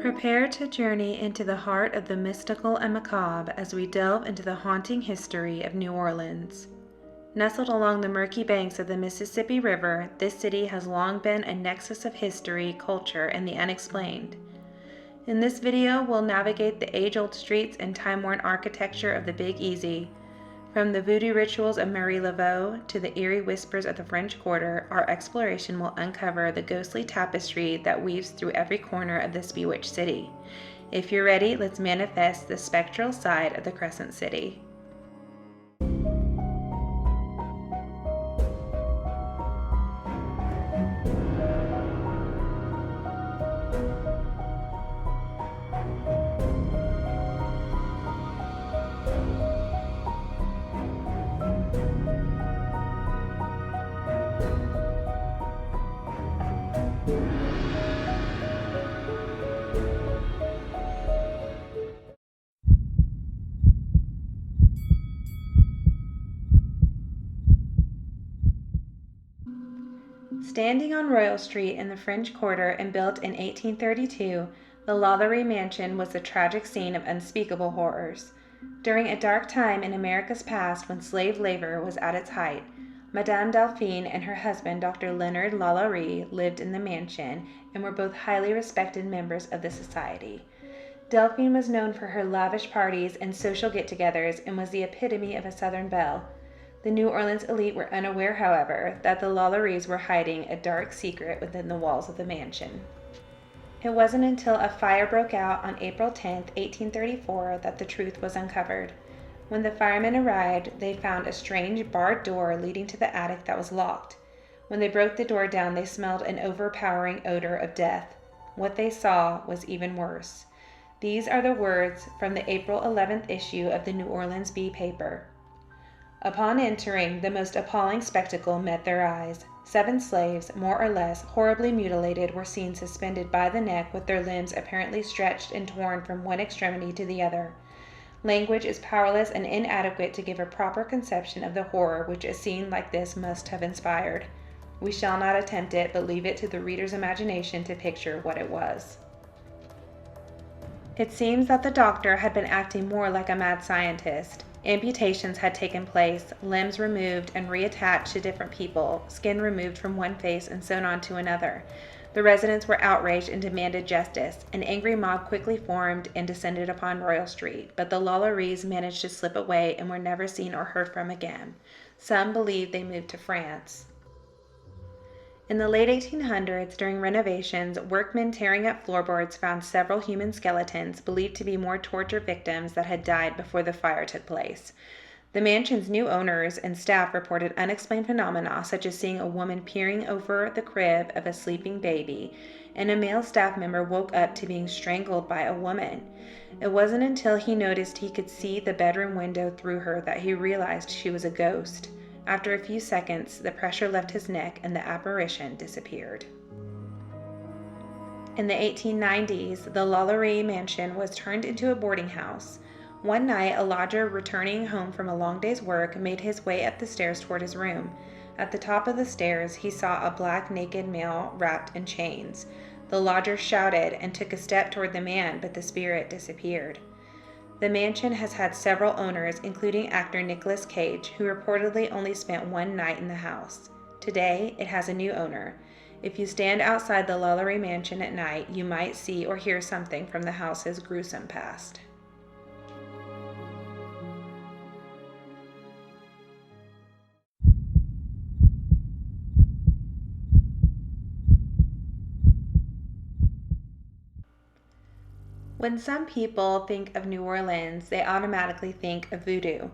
Prepare to journey into the heart of the mystical and macabre as we delve into the haunting history of New Orleans. Nestled along the murky banks of the Mississippi River, this city has long been a nexus of history, culture, and the unexplained. In this video, we'll navigate the age-old streets and time-worn architecture of the Big Easy. From the voodoo rituals of Marie Laveau to the eerie whispers of the French Quarter, our exploration will uncover the ghostly tapestry that weaves through every corner of this bewitched city. If you're ready, let's manifest the spectral side of the Crescent City. Standing on Royal Street in the French Quarter and built in 1832, the LaLaurier Mansion was the tragic scene of unspeakable horrors. During a dark time in America's past when slave labor was at its height, Madame Delphine and her husband, Dr. Leonard Lalaurie, lived in the mansion and were both highly respected members of the society. Delphine was known for her lavish parties and social get-togethers and was the epitome of a Southern belle. The New Orleans elite were unaware, however, that the Lalauries were hiding a dark secret within the walls of the mansion. It wasn't until a fire broke out on April 10, 1834, that the truth was uncovered. When the firemen arrived, they found a strange barred door leading to the attic that was locked. When they broke the door down, they smelled an overpowering odor of death. What they saw was even worse. These are the words from the April 11th issue of the New Orleans Bee paper. Upon entering, the most appalling spectacle met their eyes. 7 slaves, more or less horribly mutilated, were seen suspended by the neck with their limbs apparently stretched and torn from one extremity to the other. Language is powerless and inadequate to give a proper conception of the horror which a scene like this must have inspired. We shall not attempt it, but leave it to the reader's imagination to picture what it was. It seems that the doctor had been acting more like a mad scientist. Amputations had taken place, limbs removed and reattached to different people, skin removed from one face and sewn on to another. The residents were outraged and demanded justice. An angry mob quickly formed and descended upon Royal Street, but the Lalauries managed to slip away and were never seen or heard from again. Some believe they moved to France. In the late 1800s, during renovations, workmen tearing up floorboards found several human skeletons believed to be more torture victims that had died before the fire took place. The mansion's new owners and staff reported unexplained phenomena such as seeing a woman peering over the crib of a sleeping baby, and a male staff member woke up to being strangled by a woman. It wasn't until he noticed he could see the bedroom window through her that he realized she was a ghost. After a few seconds, the pressure left his neck and the apparition disappeared. In the 1890s, the LaLaurier Mansion was turned into a boarding house. One night, a lodger returning home from a long day's work made his way up the stairs toward his room. At the top of the stairs, he saw a black naked male wrapped in chains. The lodger shouted and took a step toward the man, but the spirit disappeared. The mansion has had several owners, including actor Nicolas Cage, who reportedly only spent one night in the house. Today, it has a new owner. If you stand outside the Lalaurie Mansion at night, you might see or hear something from the house's gruesome past. When some people think of New Orleans, they automatically think of Voodoo.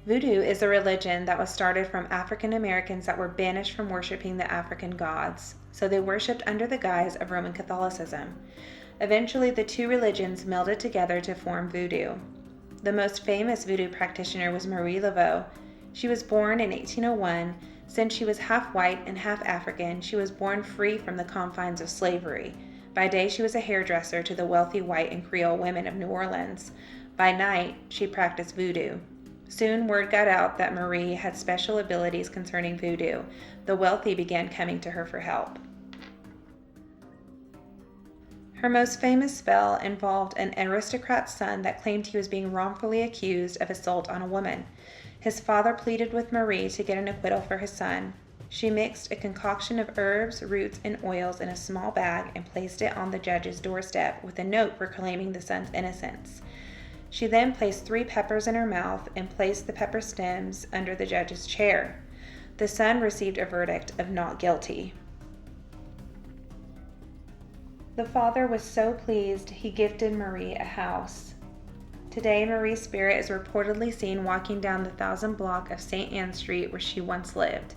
Voodoo is a religion that was started from African Americans that were banished from worshiping the African gods, so they worshipped under the guise of Roman Catholicism. Eventually, the two religions melded together to form Voodoo. The most famous Voodoo practitioner was Muriel Laveau. She was born in 1801. Since she was half white and half African, she was born free from the confines of slavery. By day, she was a hairdresser to the wealthy white and Creole women of New Orleans. By night, she practiced voodoo. Soon, word got out that Marie had special abilities concerning voodoo. The wealthy began coming to her for help. Her most famous spell involved an aristocrat's son that claimed he was being wrongfully accused of assault on a woman. His father pleaded with Marie to get an acquittal for his son. She mixed a concoction of herbs, roots, and oils in a small bag and placed it on the judge's doorstep with a note proclaiming the son's innocence. She then placed 3 peppers in her mouth and placed the pepper stems under the judge's chair. The son received a verdict of not guilty. The father was so pleased he gifted Marie a house. Today, Marie's spirit is reportedly seen walking down the 1000 block of St. Anne Street where she once lived.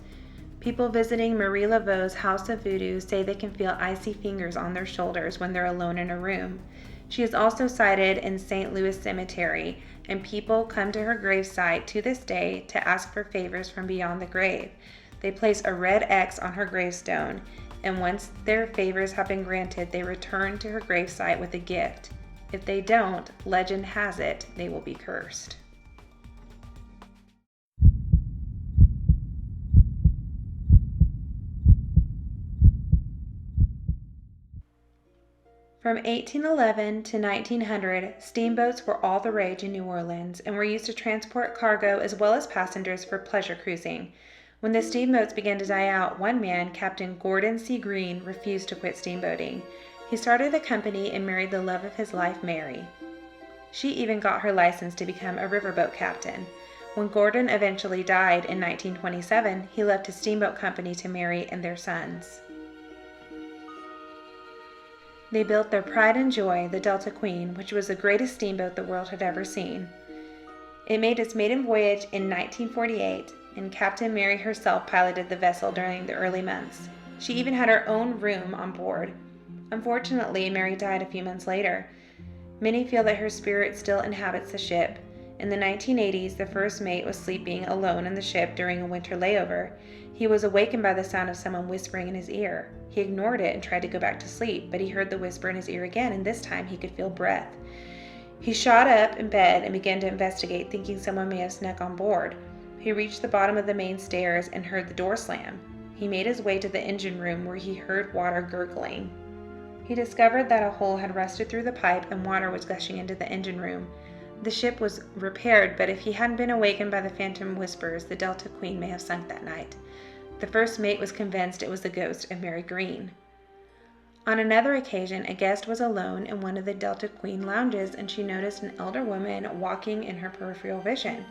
People visiting Marie Laveau's House of Voodoo say they can feel icy fingers on their shoulders when they're alone in a room. She is also sighted in St. Louis Cemetery, and people come to her gravesite to this day to ask for favors from beyond the grave. They place a red X on her gravestone, and once their favors have been granted, they return to her gravesite with a gift. If they don't, legend has it, they will be cursed. From 1811 to 1900, steamboats were all the rage in New Orleans and were used to transport cargo as well as passengers for pleasure cruising. When the steamboats began to die out, one man, Captain Gordon C. Green, refused to quit steamboating. He started a company and married the love of his life, Mary. She even got her license to become a riverboat captain. When Gordon eventually died in 1927, he left his steamboat company to Mary and their sons. They built their pride and joy, the Delta Queen, which was the greatest steamboat the world had ever seen. It made its maiden voyage in 1948, and Captain Mary herself piloted the vessel during the early months. She even had her own room on board. Unfortunately, Mary died a few months later. Many feel that her spirit still inhabits the ship. In the 1980s, the first mate was sleeping alone in the ship during a winter layover. He was awakened by the sound of someone whispering in his ear. He ignored it and tried to go back to sleep, but he heard the whisper in his ear again, and this time he could feel breath. He shot up in bed and began to investigate, thinking someone may have snuck on board. He reached the bottom of the main stairs and heard the door slam. He made his way to the engine room where he heard water gurgling. He discovered that a hole had rusted through the pipe and water was gushing into the engine room. The ship was repaired, but if he hadn't been awakened by the phantom whispers, the Delta Queen may have sunk that night. The first mate was convinced it was the ghost of Mary Green. On another occasion, a guest was alone in one of the Delta Queen lounges, and she noticed an elder woman walking in her peripheral vision.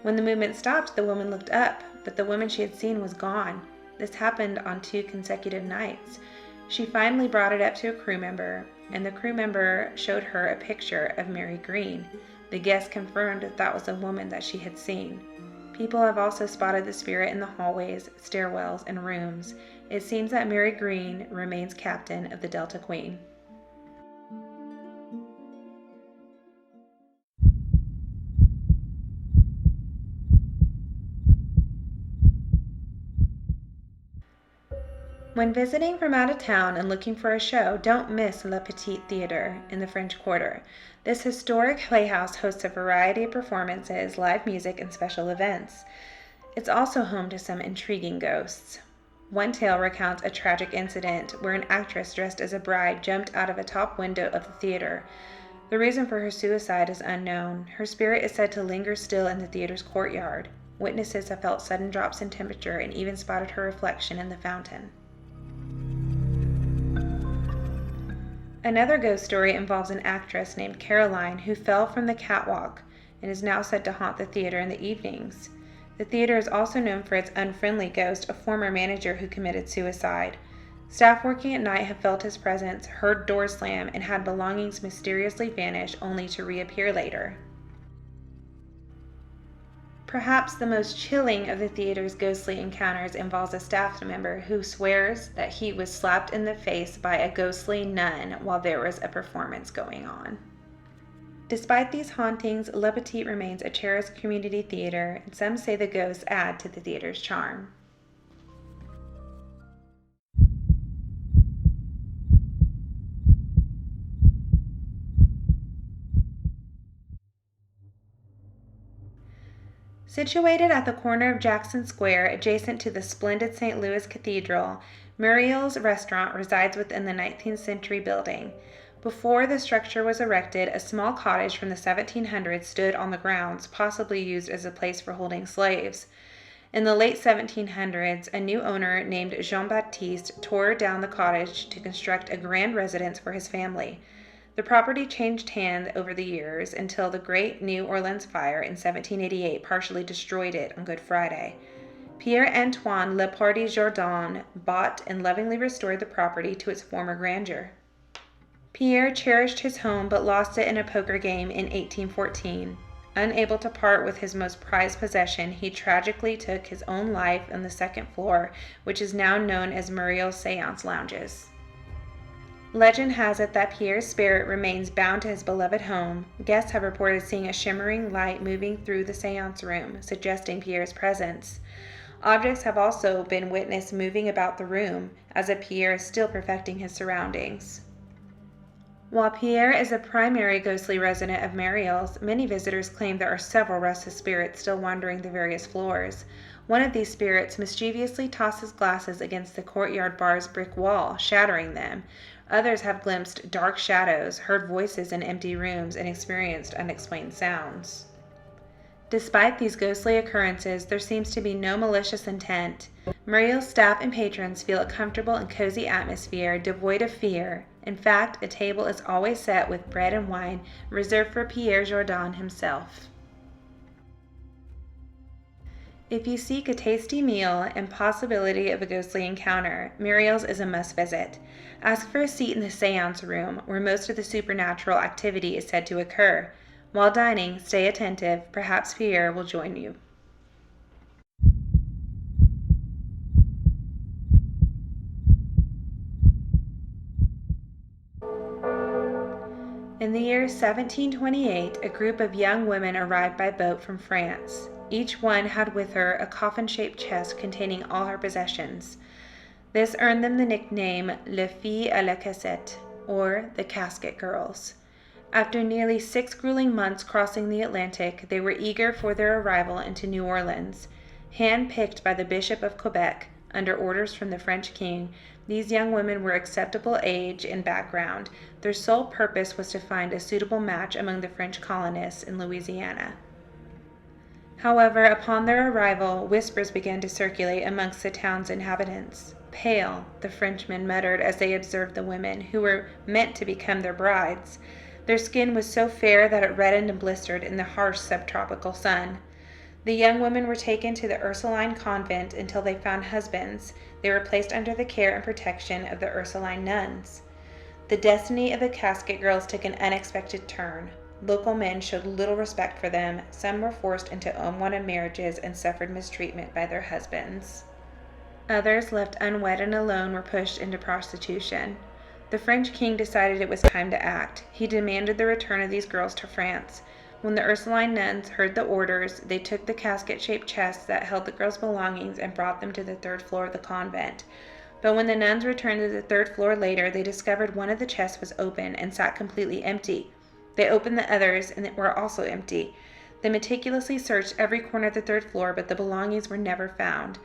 When the movement stopped, the woman looked up, but the woman she had seen was gone. This happened on 2 consecutive nights. She finally brought it up to a crew member, and the crew member showed her a picture of Mary Green. The guest confirmed that was a woman that she had seen. People have also spotted the spirit in the hallways, stairwells, and rooms. It seems that Mary Green remains captain of the Delta Queen. When visiting from out of town and looking for a show, don't miss Le Petit Theater in the French Quarter. This historic playhouse hosts a variety of performances, live music, and special events. It's also home to some intriguing ghosts. One tale recounts a tragic incident where an actress dressed as a bride jumped out of a top window of the theater. The reason for her suicide is unknown. Her spirit is said to linger still in the theater's courtyard. Witnesses have felt sudden drops in temperature and even spotted her reflection in the fountain. Another ghost story involves an actress named Caroline who fell from the catwalk and is now said to haunt the theater in the evenings. The theater is also known for its unfriendly ghost, a former manager who committed suicide. Staff working at night have felt his presence, heard doors slam, and had belongings mysteriously vanish only to reappear later. Perhaps the most chilling of the theater's ghostly encounters involves a staff member who swears that he was slapped in the face by a ghostly nun while there was a performance going on. Despite these hauntings, Le Petit remains a cherished community theater, and some say the ghosts add to the theater's charm. Situated at the corner of Jackson Square, adjacent to the splendid St. Louis Cathedral, Muriels Restaurant resides within the 19th century building. Before the structure was erected, a small cottage from the 1700s stood on the grounds, possibly used as a place for holding slaves. In the late 1700s, a new owner named Jean-Baptiste tore down the cottage to construct a grand residence for his family. The property changed hands over the years until the Great New Orleans Fire in 1788 partially destroyed it on Good Friday. Pierre-Antoine Leparty Jourdan bought and lovingly restored the property to its former grandeur. Pierre cherished his home but lost it in a poker game in 1814. Unable to part with his most prized possession, he tragically took his own life on the second floor, which is now known as Muriel's Seance Lounges. Legend has it that Pierre's spirit remains bound to his beloved home. Guests have reported seeing a shimmering light moving through the seance room, suggesting Pierre's presence. Objects have also been witnessed moving about the room, as if Pierre is still perfecting his surroundings. While Pierre is a primary ghostly resident of Muriel's, many visitors claim there are several restless spirits still wandering the various floors. One of these spirits mischievously tosses glasses against the courtyard bar's brick wall, shattering them. Others have glimpsed dark shadows, heard voices in empty rooms, and experienced unexplained sounds. Despite these ghostly occurrences, there seems to be no malicious intent. Muriel's staff and patrons feel a comfortable and cozy atmosphere, devoid of fear. In fact, a table is always set with bread and wine, reserved for Pierre Jourdan himself. If you seek a tasty meal and possibility of a ghostly encounter, Muriel's is a must-visit. Ask for a seat in the seance room, where most of the supernatural activity is said to occur. While dining, stay attentive. Perhaps Pierre will join you. In the year 1728, a group of young women arrived by boat from France. Each one had with her a coffin-shaped chest containing all her possessions. This earned them the nickname Les Filles à la Cassette, or the Casket Girls. After nearly 6 grueling months crossing the Atlantic, they were eager for their arrival into New Orleans. Hand-picked by the Bishop of Quebec, under orders from the French king, these young women were acceptable age and background. Their sole purpose was to find a suitable match among the French colonists in Louisiana. However, upon their arrival, whispers began to circulate amongst the town's inhabitants. Pale, the Frenchmen muttered as they observed the women, who were meant to become their brides. Their skin was so fair that it reddened and blistered in the harsh subtropical sun. The young women were taken to the Ursuline Convent until they found husbands. They were placed under the care and protection of the Ursuline nuns. The destiny of the Casket Girls took an unexpected turn. Local men showed little respect for them. Some were forced into unwanted marriages and suffered mistreatment by their husbands. Others, left unwed and alone, were pushed into prostitution. The French king decided it was time to act. He demanded the return of these girls to France. When the Ursuline nuns heard the orders, they took the casket-shaped chests that held the girls' belongings and brought them to the 3rd floor of the convent. But when the nuns returned to the 3rd floor later, they discovered one of the chests was open and sat completely empty. They opened the others, and they were also empty. They meticulously searched every corner of the 3rd floor, but the belongings were never found.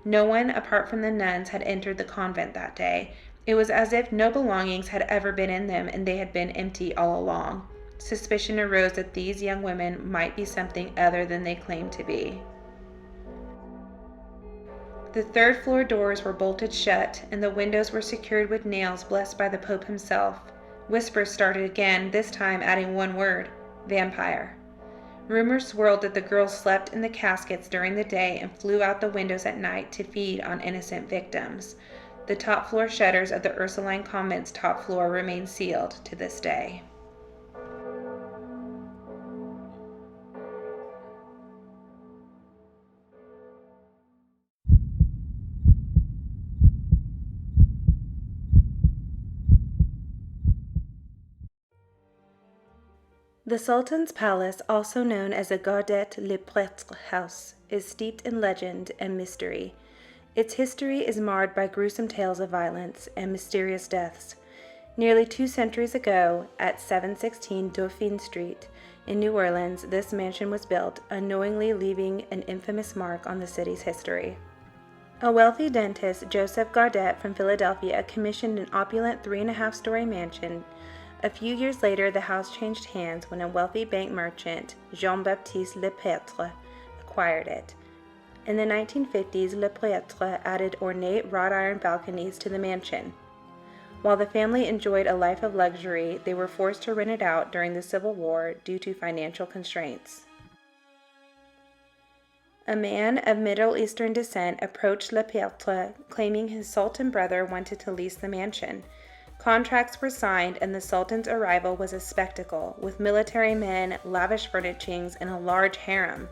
No one, apart from the nuns, had entered the convent that day. It was as if no belongings had ever been in them, and they had been empty all along. Suspicion arose that these young women might be something other than they claimed to be. The 3rd floor doors were bolted shut, and the windows were secured with nails blessed by the Pope himself. Whispers started again, this time adding one word: vampire. Rumors swirled that the girls slept in the caskets during the day and flew out the windows at night to feed on innocent victims. The top floor shutters of the Ursuline Convent's top floor remain sealed to this day. The Sultan's Palace, also known as the Gardet Le Prêtre House, is steeped in legend and mystery. Its history is marred by gruesome tales of violence and mysterious deaths. Nearly 2 centuries ago, at 716 Dauphine Street, In New Orleans, this mansion was built, unknowingly leaving an infamous mark on the city's history. A wealthy dentist, Joseph Gaudet from Philadelphia, commissioned an opulent 3.5-story mansion. A few years later, the house changed hands when a wealthy bank merchant, Jean-Baptiste Lepêtre, acquired it. In the 1950s, Lepêtre added ornate wrought iron balconies to the mansion. While the family enjoyed a life of luxury, they were forced to rent it out during the Civil War due to financial constraints. A man of Middle Eastern descent approached Lepêtre, claiming his Sultan brother wanted to lease the mansion. Contracts were signed, and the Sultan's arrival was a spectacle, with military men, lavish furnishings, and a large harem.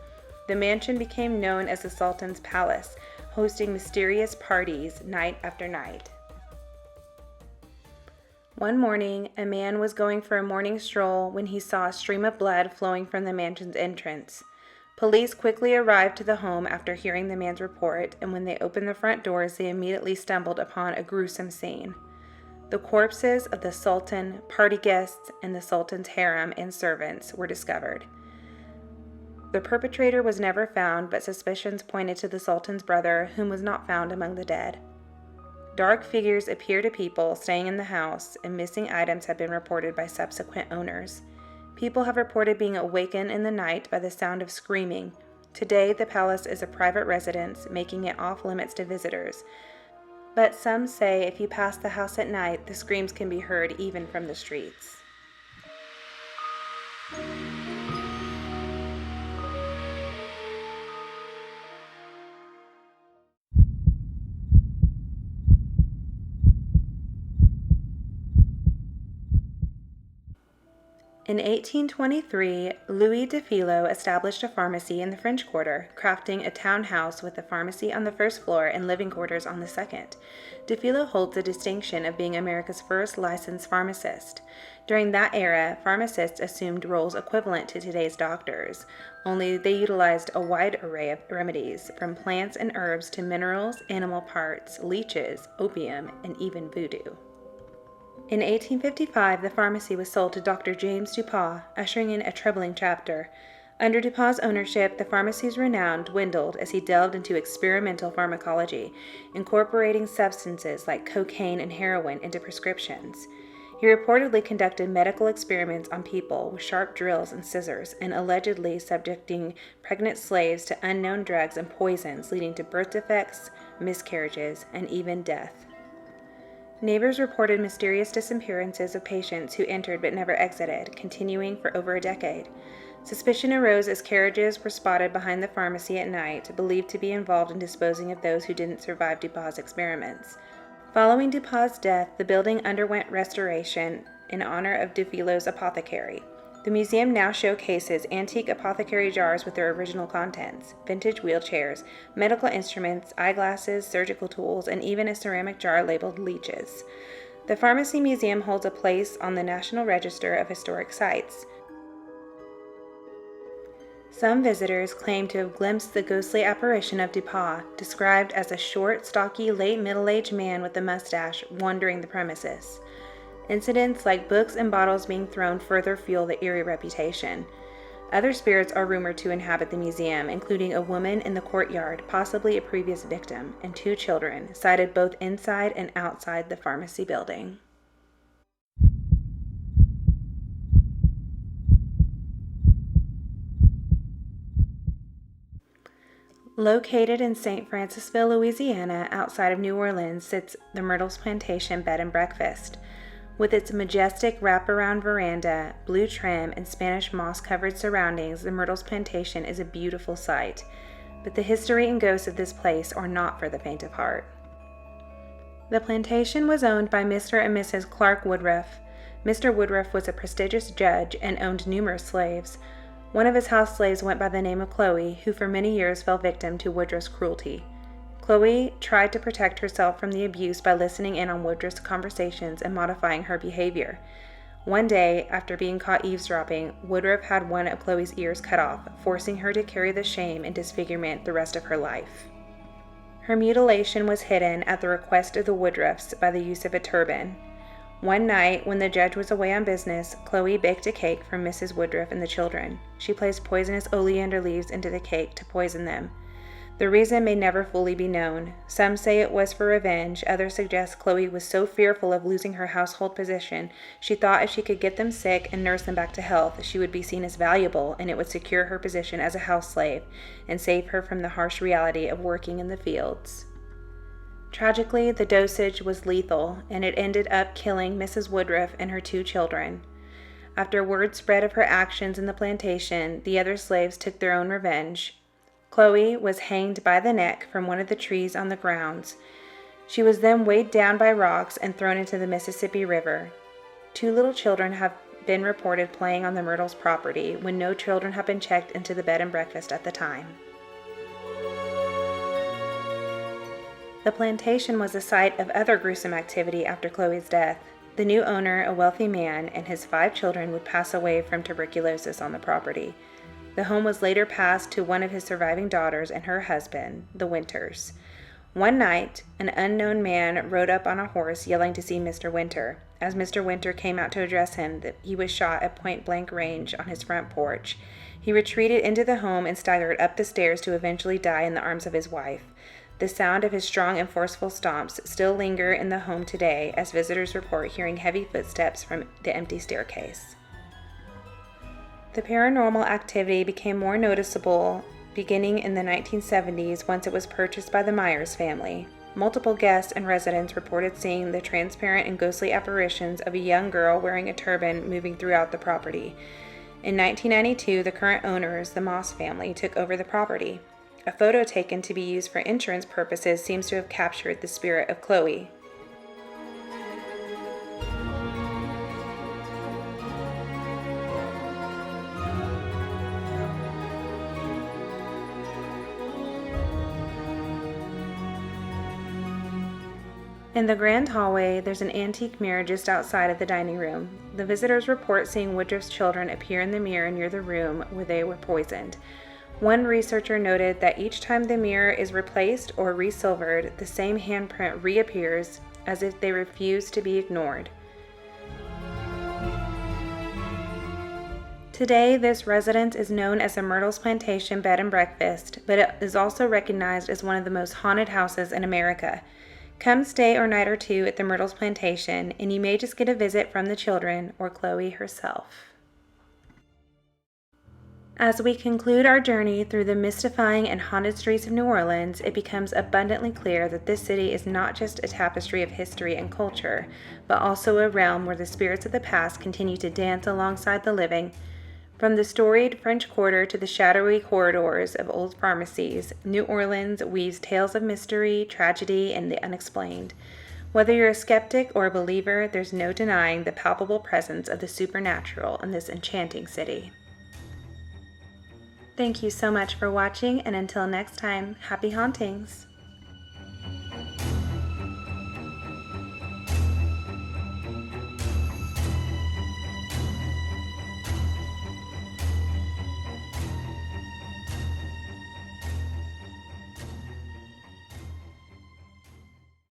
The mansion became known as the Sultan's Palace, hosting mysterious parties night after night. One morning, a man was going for a morning stroll when he saw a stream of blood flowing from the mansion's entrance. Police quickly arrived to the home after hearing the man's report, and when they opened the front doors, they immediately stumbled upon a gruesome scene. The corpses of the Sultan, party guests, and the Sultan's harem and servants were discovered. The perpetrator was never found, but suspicions pointed to the Sultan's brother, whom was not found among the dead. Dark figures appear to people staying in the house, and missing items have been reported by subsequent owners. People have reported being awakened in the night by the sound of screaming. Today, the palace is a private residence, making it off limits to visitors. But some say if you pass the house at night, the screams can be heard even from the streets. In 1823, Louis de Filot established a pharmacy in the French Quarter, crafting a townhouse with a pharmacy on the first floor and living quarters on the second. De Filot holds the distinction of being America's first licensed pharmacist. During that era, pharmacists assumed roles equivalent to today's doctors, only they utilized a wide array of remedies, from plants and herbs to minerals, animal parts, leeches, opium, and even voodoo. In 1855, the pharmacy was sold to Dr. James Dupont, ushering in a troubling chapter. Under Dupont's ownership, the pharmacy's renown dwindled as he delved into experimental pharmacology, incorporating substances like cocaine and heroin into prescriptions. He reportedly conducted medical experiments on people with sharp drills and scissors, and allegedly subjecting pregnant slaves to unknown drugs and poisons, leading to birth defects, miscarriages, and even death. Neighbors reported mysterious disappearances of patients who entered but never exited, continuing for over a decade. Suspicion arose as carriages were spotted behind the pharmacy at night, believed to be involved in disposing of those who didn't survive Dupont's experiments. Following Dupont's death, the building underwent restoration in honor of de Filot's apothecary. The museum now showcases antique apothecary jars with their original contents, vintage wheelchairs, medical instruments, eyeglasses, surgical tools, and even a ceramic jar labeled leeches. The Pharmacy Museum holds a place on the National Register of Historic Sites. Some visitors claim to have glimpsed the ghostly apparition of Dupont, described as a short, stocky, late middle-aged man with a mustache, wandering the premises. Incidents like books and bottles being thrown further fuel the eerie reputation. Other spirits are rumored to inhabit the museum, including a woman in the courtyard, possibly a previous victim, and 2 children, sighted both inside and outside the pharmacy building. Located in St. Francisville, Louisiana, outside of New Orleans, sits the Myrtles Plantation Bed and Breakfast. With its majestic wraparound veranda, blue trim, and Spanish moss-covered surroundings, the Myrtles Plantation is a beautiful sight. But the history and ghosts of this place are not for the faint of heart. The plantation was owned by Mr. and Mrs. Clark Woodruff. Mr. Woodruff was a prestigious judge and owned numerous slaves. One of his house slaves went by the name of Chloe, who for many years fell victim to Woodruff's cruelty. Chloe tried to protect herself from the abuse by listening in on Woodruff's conversations and modifying her behavior. One day, after being caught eavesdropping, Woodruff had one of Chloe's ears cut off, forcing her to carry the shame and disfigurement the rest of her life. Her mutilation was hidden at the request of the Woodruffs by the use of a turban. One night, when the judge was away on business, Chloe baked a cake for Mrs. Woodruff and the children. She placed poisonous oleander leaves into the cake to poison them. The reason may never fully be known. Some say it was for revenge. Others suggest Chloe was so fearful of losing her household position, she thought if she could get them sick and nurse them back to health, she would be seen as valuable, and it would secure her position as a house slave and save her from the harsh reality of working in the fields. Tragically, the dosage was lethal, and it ended up killing Mrs. Woodruff and her 2 children. After word spread of her actions in the plantation, the other slaves took their own revenge. Chloe was hanged by the neck from one of the trees on the grounds. She was then weighed down by rocks and thrown into the Mississippi River. 2 little children have been reported playing on the Myrtles property when no children have been checked into the bed and breakfast at the time. The plantation was the site of other gruesome activity after Chloe's death. The new owner, a wealthy man, and his 5 children would pass away from tuberculosis on the property. The home was later passed to one of his surviving daughters and her husband, the Winters. One night, an unknown man rode up on a horse yelling to see Mr. Winter. As Mr. Winter came out to address him, he was shot at point-blank range on his front porch. He retreated into the home and staggered up the stairs to eventually die in the arms of his wife. The sound of his strong and forceful stomps still linger in the home today as visitors report hearing heavy footsteps from the empty staircase. The paranormal activity became more noticeable beginning in the 1970s once it was purchased by the Myers family. Multiple guests and residents reported seeing the transparent and ghostly apparitions of a young girl wearing a turban moving throughout the property. In 1992, the current owners, the Moss family, took over the property. A photo taken to be used for insurance purposes seems to have captured the spirit of Chloe. In the grand hallway, there's an antique mirror just outside of the dining room. The visitors report seeing Woodruff's children appear in the mirror near the room where they were poisoned. One researcher noted that each time the mirror is replaced or resilvered, the same handprint reappears as if they refuse to be ignored. Today, this residence is known as the Myrtles Plantation Bed and Breakfast, but it is also recognized as one of the most haunted houses in America. Come stay a night or 2 at the Myrtles Plantation, and you may just get a visit from the children or Chloe herself. As we conclude our journey through the mystifying and haunted streets of New Orleans, it becomes abundantly clear that this city is not just a tapestry of history and culture, but also a realm where the spirits of the past continue to dance alongside the living. From the storied French Quarter to the shadowy corridors of old pharmacies, New Orleans weaves tales of mystery, tragedy, and the unexplained. Whether you're a skeptic or a believer, there's no denying the palpable presence of the supernatural in this enchanting city. Thank you so much for watching, and until next time, happy hauntings!